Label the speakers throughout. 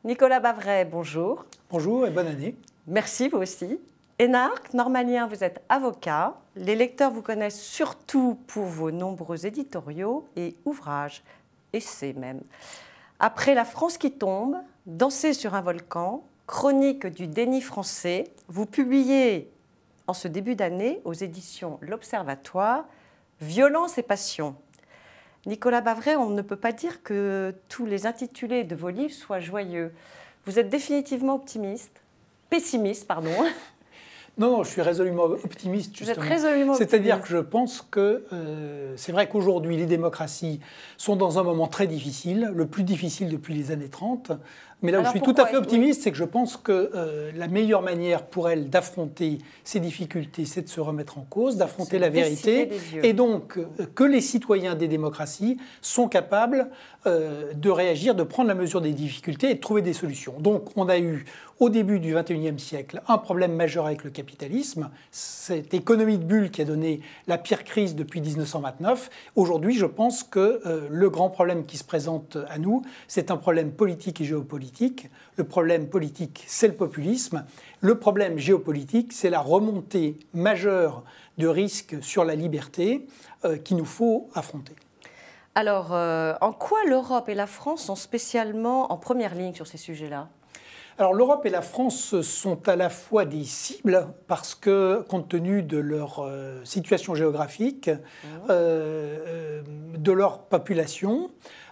Speaker 1: Nicolas Bavray, bonjour.
Speaker 2: Bonjour et bonne année.
Speaker 1: Merci, vous aussi. Énarque, normalien, vous êtes avocat. Les lecteurs vous connaissent surtout pour vos nombreux éditoriaux et ouvrages, essais même. Après La France qui tombe, Danser sur un volcan, Chronique du déni français, vous publiez en ce début d'année aux éditions L'Observatoire Violence et passion. Nicolas Bavray, on ne peut pas dire que tous les intitulés de vos livres soient joyeux. Vous êtes définitivement pessimiste, pardon.
Speaker 2: Non, je suis résolument optimiste, justement.
Speaker 1: Vous êtes résolument optimiste.
Speaker 2: C'est-à-dire que je pense que c'est vrai qu'aujourd'hui, les démocraties sont dans un moment très difficile, le plus difficile depuis les années 30. Mais là où je suis tout à fait optimiste, c'est que je pense que la meilleure manière pour elles d'affronter ces difficultés, c'est de se remettre en cause, d'affronter la vérité. Et donc, que les citoyens des démocraties sont capables de réagir, de prendre la mesure des difficultés et de trouver des solutions. Donc, on a eu, au début du XXIe siècle, un problème majeur avec le capitalisme, cette économie de bulle qui a donné la pire crise depuis 1929. Aujourd'hui, je pense que le grand problème qui se présente à nous, c'est un problème politique et géopolitique. Le problème politique, c'est le populisme. Le problème géopolitique, c'est la remontée majeure de risques sur la liberté qu'il nous faut affronter.
Speaker 1: Alors, en quoi l'Europe et la France sont spécialement en première ligne sur ces sujets-là ?
Speaker 2: Alors l'Europe et la France sont à la fois des cibles parce que, compte tenu de leur situation géographique, de leur population,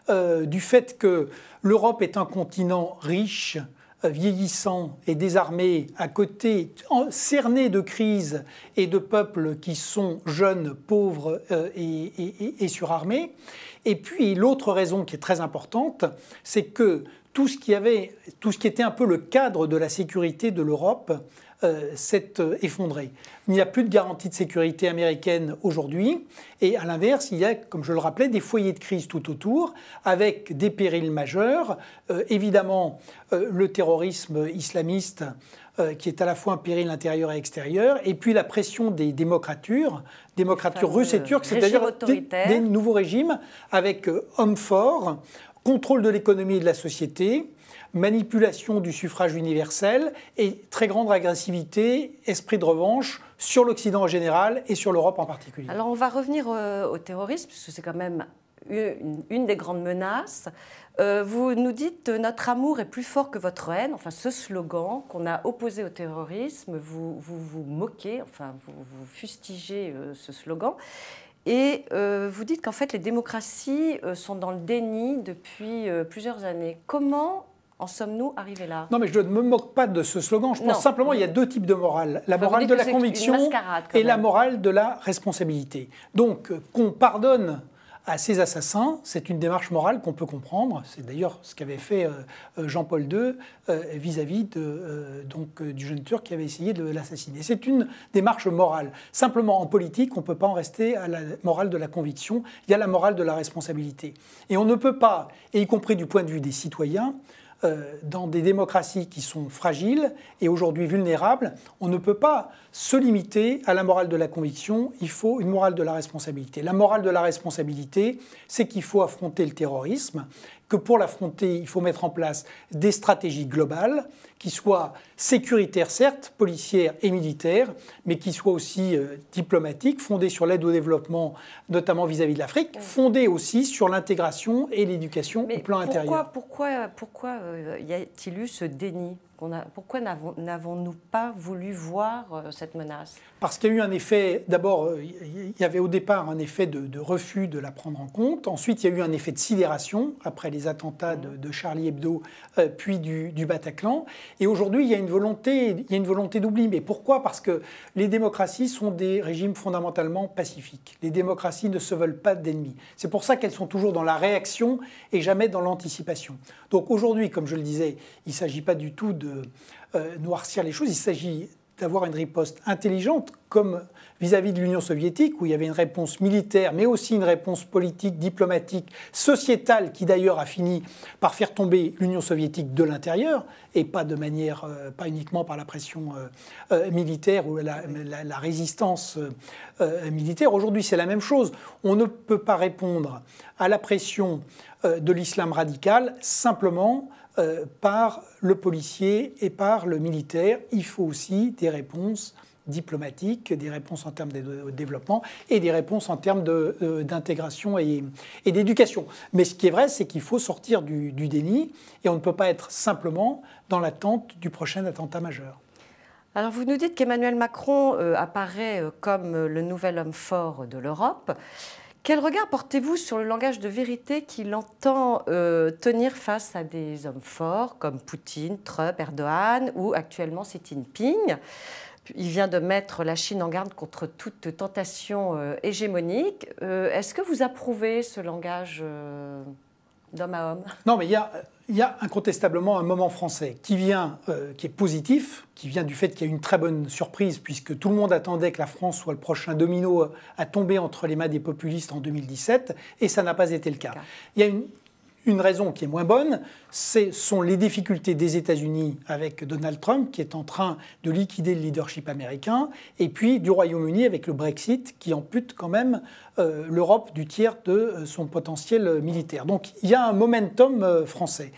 Speaker 2: du fait que l'Europe est un continent riche, vieillissant et désarmé, à côté, cerné de crises et de peuples qui sont jeunes, pauvres et surarmés. Et puis l'autre raison qui est très importante, c'est que tout ce qui était un peu le cadre de la sécurité de l'Europe s'est effondré. Il n'y a plus de garantie de sécurité américaine aujourd'hui. Et à l'inverse, il y a, comme je le rappelais, des foyers de crise tout autour, avec des périls majeurs. Évidemment, le terrorisme islamiste, qui est à la fois un péril intérieur et extérieur, et puis la pression des démocratures russes et turques, c'est-à-dire des nouveaux régimes, avec hommes forts, contrôle de l'économie et de la société, manipulation du suffrage universel et très grande agressivité, esprit de revanche sur l'Occident en général et sur l'Europe en particulier.
Speaker 1: Alors on va revenir au terrorisme, parce que c'est quand même une des grandes menaces. Vous nous dites « Notre amour est plus fort que votre haine », enfin ce slogan qu'on a opposé au terrorisme, vous vous moquez, enfin vous fustigez ce slogan. Et vous dites qu'en fait, les démocraties sont dans le déni depuis plusieurs années. Comment en sommes-nous arrivés là ?
Speaker 2: Non, mais je ne me moque pas de ce slogan. Je pense simplement qu'il y a deux types de morale. La morale de la conviction et la morale de la responsabilité. Donc, qu'on pardonne à ces assassins, c'est une démarche morale qu'on peut comprendre. C'est d'ailleurs ce qu'avait fait Jean-Paul II vis-à-vis du jeune Turc qui avait essayé de l'assassiner. C'est une démarche morale. Simplement, en politique, on ne peut pas en rester à la morale de la conviction. Il y a la morale de la responsabilité. Et on ne peut pas, et y compris du point de vue des citoyens, dans des démocraties qui sont fragiles et aujourd'hui vulnérables, on ne peut pas se limiter à la morale de la conviction, il faut une morale de la responsabilité. La morale de la responsabilité, c'est qu'il faut affronter le terrorisme, que pour l'affronter, il faut mettre en place des stratégies globales qui soient sécuritaires, certes, policières et militaires, mais qui soient aussi diplomatiques, fondées sur l'aide au développement, notamment vis-à-vis de l'Afrique, fondées aussi sur l'intégration et l'éducation au plan intérieur.
Speaker 1: Pourquoi y a-t-il eu ce déni ? Pourquoi n'avons-nous pas voulu voir cette menace ?
Speaker 2: Parce qu'il y a eu un effet, d'abord, il y avait au départ un effet de refus de la prendre en compte. Ensuite, il y a eu un effet de sidération après les attentats de Charlie Hebdo, puis du Bataclan. Et aujourd'hui, il y a une volonté d'oubli. Mais pourquoi ? Parce que les démocraties sont des régimes fondamentalement pacifiques. Les démocraties ne se veulent pas d'ennemis. C'est pour ça qu'elles sont toujours dans la réaction et jamais dans l'anticipation. Donc aujourd'hui, comme je le disais, il ne s'agit pas du tout de noircir les choses. Il s'agit d'avoir une riposte intelligente, comme vis-à-vis de l'Union soviétique, où il y avait une réponse militaire, mais aussi une réponse politique, diplomatique, sociétale, qui d'ailleurs a fini par faire tomber l'Union soviétique de l'intérieur, et pas de manière, pas uniquement par la pression militaire ou la résistance militaire. Aujourd'hui, c'est la même chose. On ne peut pas répondre à la pression de l'islam radical simplement par le policier et par le militaire. Il faut aussi des réponses diplomatiques, des réponses en termes de développement et des réponses en termes d'intégration et d'éducation. Mais ce qui est vrai, c'est qu'il faut sortir du déni et on ne peut pas être simplement dans l'attente du prochain attentat majeur.
Speaker 1: Alors vous nous dites qu'Emmanuel Macron apparaît comme le nouvel homme fort de l'Europe. Quel regard portez-vous sur le langage de vérité qu'il entend tenir face à des hommes forts comme Poutine, Trump, Erdogan ou actuellement Xi Jinping ? Il vient de mettre la Chine en garde contre toute tentation hégémonique. Est-ce que vous approuvez ce langage d'homme à homme?
Speaker 2: Non, mais il y a incontestablement un moment français qui est positif, qui vient du fait qu'il y a eu une très bonne surprise, puisque tout le monde attendait que la France soit le prochain domino à tomber entre les mains des populistes en 2017, et ça n'a pas été le cas. Il y a une raison qui est moins bonne, ce sont les difficultés des États-Unis avec Donald Trump, qui est en train de liquider le leadership américain, et puis du Royaume-Uni avec le Brexit, qui ampute quand même l'Europe du tiers de son potentiel militaire. Donc il y a un momentum français.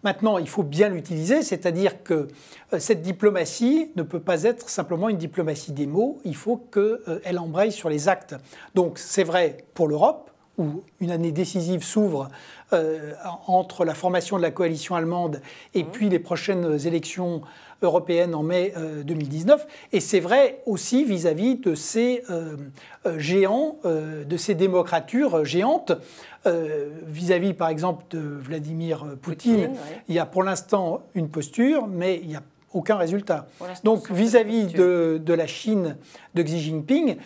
Speaker 2: Maintenant, il faut bien l'utiliser, c'est-à-dire que cette diplomatie ne peut pas être simplement une diplomatie des mots, il faut qu'elle embraye sur les actes. Donc c'est vrai pour l'Europe, où une année décisive s'ouvre entre la formation de la coalition allemande et puis les prochaines élections européennes en mai 2019. Et c'est vrai aussi vis-à-vis de ces géants, de ces démocratures géantes, vis-à-vis par exemple de Vladimir Poutine. Il y a pour l'instant une posture, mais il n'y a aucun résultat. Donc vis-à-vis de la Chine de Xi Jinping,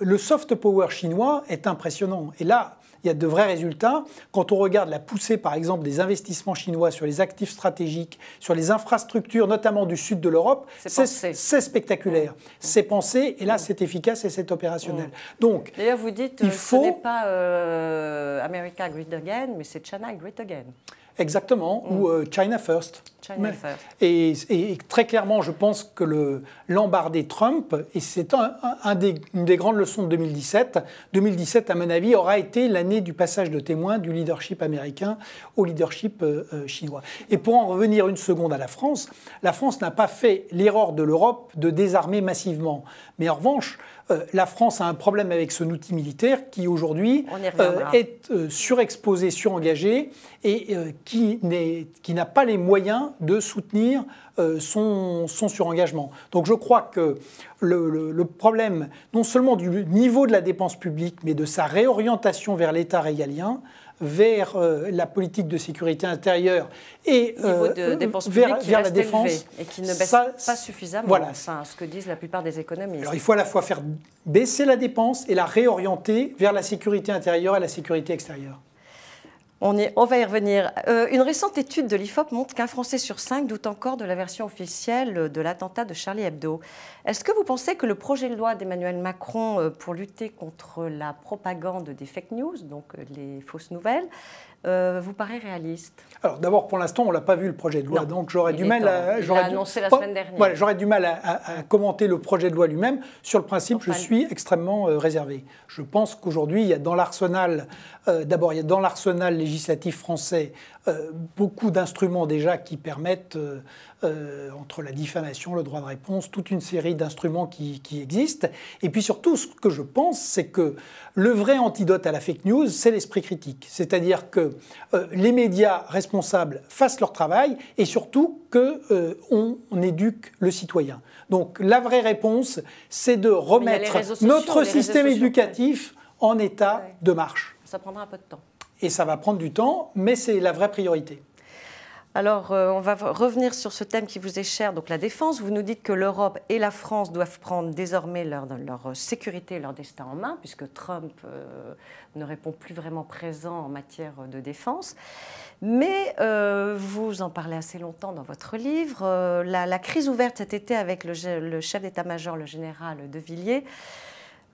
Speaker 2: le soft power chinois est impressionnant. Et là, il y a de vrais résultats. Quand on regarde la poussée, par exemple, des investissements chinois sur les actifs stratégiques, sur les infrastructures, notamment du sud de l'Europe, c'est spectaculaire. C'est pensé, et là, c'est efficace et c'est opérationnel. Donc,
Speaker 1: d'ailleurs, vous dites ce n'est pas America Great Again, mais c'est China Great Again.
Speaker 2: Exactement, ou China First.
Speaker 1: China First.
Speaker 2: Et très clairement, je pense que l'embardé Trump, et c'est une des grandes leçons de 2017, 2017, à mon avis, aura été l'année du passage de témoin du leadership américain au leadership chinois. Et pour en revenir une seconde à la France n'a pas fait l'erreur de l'Europe de désarmer massivement. Mais en revanche, la France a un problème avec son outil militaire qui aujourd'hui est surexposé, surengagé et qui n'a pas les moyens de soutenir son surengagement. Donc je crois que le problème, non seulement du niveau de la dépense publique, mais de sa réorientation vers l'État régalien, vers la politique de sécurité intérieure et vers la défense.
Speaker 1: Et qui ne baisse pas suffisamment, voilà. Ce que disent la plupart des économistes.
Speaker 2: Alors il faut à la fois faire baisser la dépense et la réorienter vers la sécurité intérieure et la sécurité extérieure.
Speaker 1: On va y revenir. Une récente étude de l'IFOP montre qu'un Français sur 5 doute encore de la version officielle de l'attentat de Charlie Hebdo. Est-ce que vous pensez que le projet de loi d'Emmanuel Macron pour lutter contre la propagande des fake news, donc les fausses nouvelles, vous paraît réaliste? Alors
Speaker 2: d'abord, pour l'instant, on ne l'a pas vu le projet de loi, donc j'aurais du mal à...
Speaker 1: Il l'a annoncé la semaine dernière.
Speaker 2: Voilà, j'aurais du mal à commenter le projet de loi lui-même. Sur le principe, je suis extrêmement réservé. Je pense qu'aujourd'hui, il y a dans l'arsenal, d'abord, il y a dans l'arsenal législatif français beaucoup d'instruments déjà qui permettent, entre la diffamation, le droit de réponse, toute une série d'instruments qui existent. Et puis surtout, ce que je pense, c'est que le vrai antidote à la fake news, c'est l'esprit critique. C'est-à-dire que les médias responsables fassent leur travail et surtout qu'on éduque le citoyen. Donc la vraie réponse, c'est de remettre notre système éducatif en état de marche.
Speaker 1: Ça prendra un peu de temps.
Speaker 2: Et ça va prendre du temps, mais c'est la vraie priorité.
Speaker 1: Alors, on va revenir sur ce thème qui vous est cher, donc la défense. Vous nous dites que l'Europe et la France doivent prendre désormais leur sécurité et leur destin en main, puisque Trump ne répond plus vraiment présent en matière de défense. Mais vous en parlez assez longtemps dans votre livre. La crise ouverte cet été avec le chef d'état-major, le général De Villiers,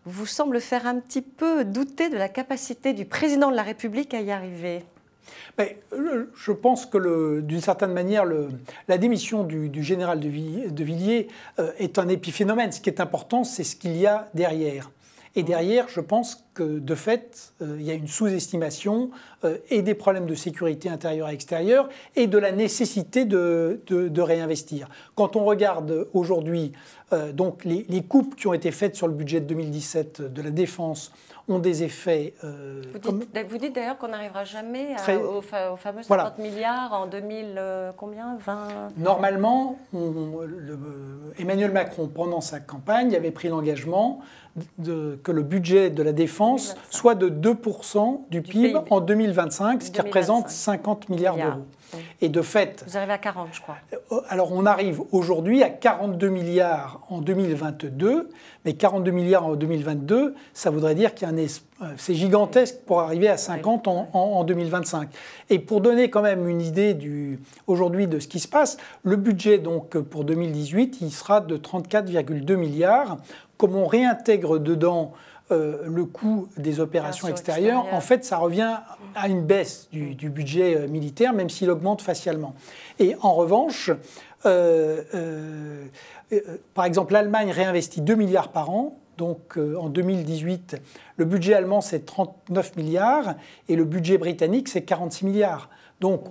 Speaker 1: vous semble faire un petit peu douter de la capacité du président de la République à y arriver.
Speaker 2: Mais je pense que d'une certaine manière, la démission du général de Villiers est un épiphénomène. Ce qui est important, c'est ce qu'il y a derrière. Et derrière, je pense que, de fait, il y a une sous-estimation et des problèmes de sécurité intérieure et extérieure et de la nécessité de réinvestir. Quand on regarde aujourd'hui donc les coupes qui ont été faites sur le budget de 2017 de la Défense ont des effets...
Speaker 1: Vous dites d'ailleurs qu'on n'arrivera jamais aux fameux 50
Speaker 2: voilà.
Speaker 1: milliards en 2000, combien 20...
Speaker 2: Normalement, Emmanuel Macron, pendant sa campagne, avait pris l'engagement que le budget de la Défense 2025. Soit de 2% du PIB en 2025, ce qui représente 50 milliards d'euros. Oui. Et de fait...
Speaker 1: Vous arrivez à 40, je crois.
Speaker 2: Alors, on arrive aujourd'hui à 42 milliards en 2022, mais 42 milliards en 2022, ça voudrait dire qu'il y a c'est gigantesque pour arriver à 50 en 2025. Et pour donner quand même une idée aujourd'hui de ce qui se passe, le budget donc pour 2018, il sera de 34,2 milliards. Comme on réintègre dedans le coût des opérations extérieures, en fait, ça revient à une baisse du budget militaire, même s'il augmente facialement. Et en revanche, par exemple, l'Allemagne réinvestit 2 milliards par an. Donc en 2018, le budget allemand, c'est 39 milliards et le budget britannique, c'est 46 milliards. Donc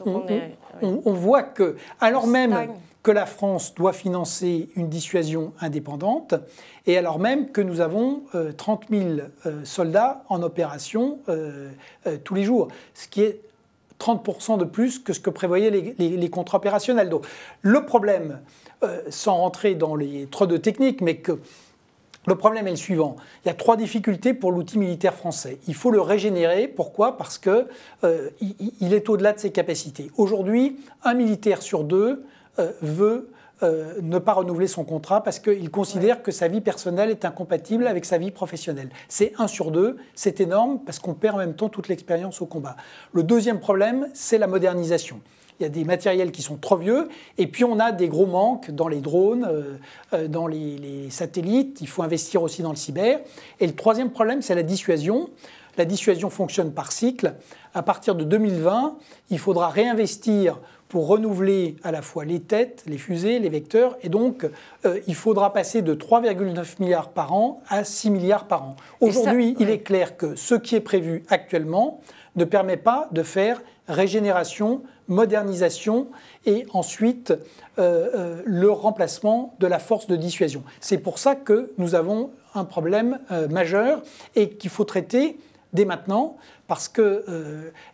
Speaker 2: on voit que, alors même que la France doit financer une dissuasion indépendante, et alors même que nous avons 30 000 soldats en opération tous les jours, ce qui est 30% de plus que ce que prévoyaient les contrats opérationnels. Donc le problème, sans rentrer dans trop de techniques, mais que le problème est le suivant. Il y a 3 difficultés pour l'outil militaire français. Il faut le régénérer. Pourquoi ? Parce qu'il est au-delà de ses capacités. Aujourd'hui, un militaire sur 2 veut ne pas renouveler son contrat parce qu'il considère que sa vie personnelle est incompatible avec sa vie professionnelle. C'est 1 sur 2, c'est énorme parce qu'on perd en même temps toute l'expérience au combat. Le deuxième problème, c'est la modernisation. Il y a des matériels qui sont trop vieux, et puis on a des gros manques dans les drones, dans les satellites. Il faut investir aussi dans le cyber. Et le troisième problème, c'est la dissuasion. La dissuasion fonctionne par cycle. À partir de 2020, il faudra réinvestir pour renouveler à la fois les têtes, les fusées, les vecteurs. Et donc, il faudra passer de 3,9 milliards par an à 6 milliards par an. Aujourd'hui, il est clair que ce qui est prévu actuellement ne permet pas de faire régénération, modernisation et ensuite le remplacement de la force de dissuasion. C'est pour ça que nous avons un problème majeur et qu'il faut traiter dès maintenant parce que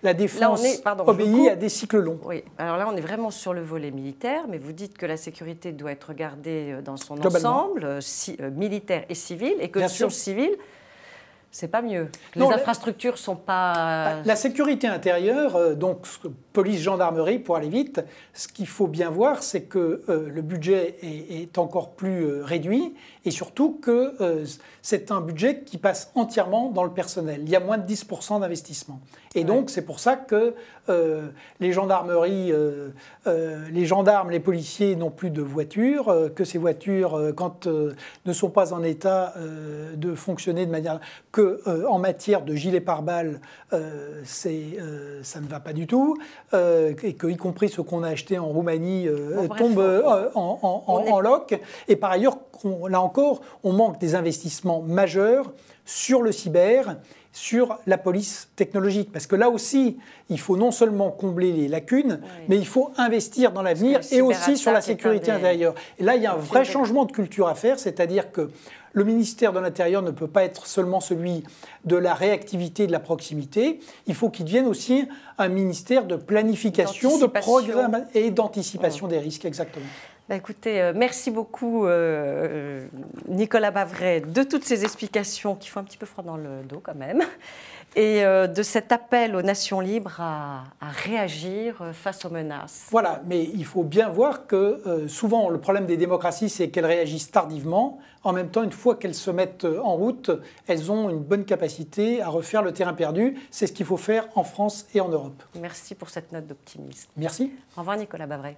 Speaker 2: la défense obéit à des cycles longs.
Speaker 1: Oui, alors là on est vraiment sur le volet militaire, mais vous dites que la sécurité doit être regardée dans son ensemble, militaire et civil, et que sur le civil, c'est pas mieux. Les infrastructures ne sont pas...
Speaker 2: La sécurité intérieure, donc police, gendarmerie, pour aller vite, ce qu'il faut bien voir, c'est que le budget est encore plus réduit et surtout que c'est un budget qui passe entièrement dans le personnel. Il y a moins de 10% d'investissement. Et donc, c'est pour ça que les gendarmeries, les gendarmes, les policiers n'ont plus de voitures, que ces voitures, quand ne sont pas en état de fonctionner de manière... en matière de gilet pare-balles, ça ne va pas du tout, et que, y compris ceux qu'on a achetés en Roumanie, tombent en loc. Et par ailleurs, là encore, on manque des investissements majeurs sur le cyber, sur la police technologique. Parce que là aussi, il faut non seulement combler les lacunes, mais il faut investir dans l'avenir et aussi sur la sécurité intérieure. Et là, il y a un vrai changement de culture à faire, c'est-à-dire que le ministère de l'Intérieur ne peut pas être seulement celui de la réactivité et de la proximité. Il faut qu'il devienne aussi un ministère de planification, de programme et d'anticipation des risques, exactement.
Speaker 1: Bah écoutez, merci beaucoup Nicolas Bavray de toutes ces explications qui font un petit peu froid dans le dos quand même, et de cet appel aux nations libres à réagir face aux menaces.
Speaker 2: Voilà, mais il faut bien voir que souvent le problème des démocraties, c'est qu'elles réagissent tardivement. En même temps, une fois qu'elles se mettent en route, elles ont une bonne capacité à refaire le terrain perdu. C'est ce qu'il faut faire en France et en Europe.
Speaker 1: Merci pour cette note d'optimisme.
Speaker 2: Merci.
Speaker 1: Au revoir Nicolas Bavray.